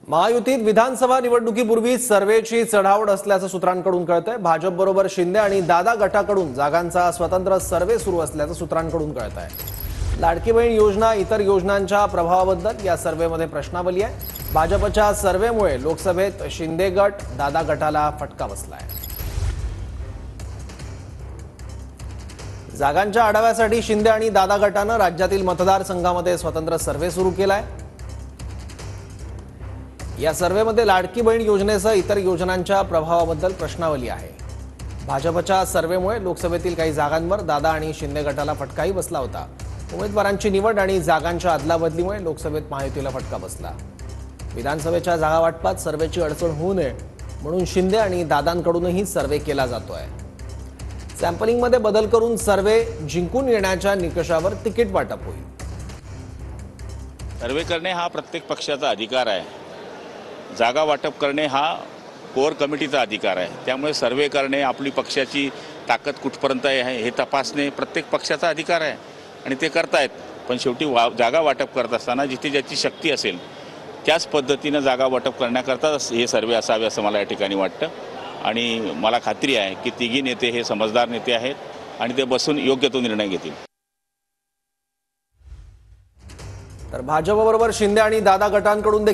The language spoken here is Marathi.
महायुतीत विधानसभा निवडणुकीपूर्वी सर्वेची चढावड असल्याचं सूत्रांकडून कळतंय। भाजप बरोबर शिंदे आणि दादा गटाकडून जागांचा स्वतंत्र सर्वे सुरू असल्याचं सूत्रांकडून कळतंय। लाडकी बहीण योजना इतर योजनांच्या प्रभावाबद्दल या सर्वेमध्ये प्रश्नावली आहे। भाजपच्या सर्वेमुळे लोकसभेत शिंदे गट दादा गटाला फटका बसलाय। जागांच्या आढाव्यासाठी शिंदे आणि दादा गटानं राज्यातील मतदारसंघामध्ये स्वतंत्र सर्वे सुरू केलाय। या सर्वेमध्ये लाडकी बहीण योजनेसह इतर योजनांच्या प्रभावाबद्दल प्रश्नावली आहे। भाजपच्या सर्वेमुळे लोकसभेतील काही जागांवर दादा आणि शिंदे गटाला फटकाही बसला होता। उमेदवारांची निवड आणि जागांच्या अदलाबदलीमुळे लोकसभेत महायुतीला फटका बसला। विधानसभेच्या जागा वाटपात सर्वेची अडचण होऊ नये म्हणून शिंदे आणि दादांकडूनही सर्वे केला जातोय। सॅम्पलिंगमध्ये बदल करून सर्वे जिंकून येण्याच्या निकषावर तिकीट वाटप होईल। सर्वे करणे हा प्रत्येक पक्षाचा अधिकार आहे। जागा वाटप करणे हा कोर कमिटीचा अधिकार आहे। त्यामुळे सर्वे करणे, आपली पक्षाची ताकद कुठपर्यंत आहे हे तपासणे प्रत्येक पक्षाचा अधिकार आहे आणि ते करतायत। पण शेवटी जागा वाटप करत असताना जिथे ज्याची शक्ती असेल त्याच पद्धतीने जागा वाटप करण्याकरता हे सर्वे असावे असं मला या ठिकाणी वाटतं। आणि मला खात्री आहे की तिघी नेते हे समजदार नेते आहेत आणि ते बसून योग्य तो निर्णय घेतील। तर भाजपबरोबर शिंदे आणि दादा गटांकडून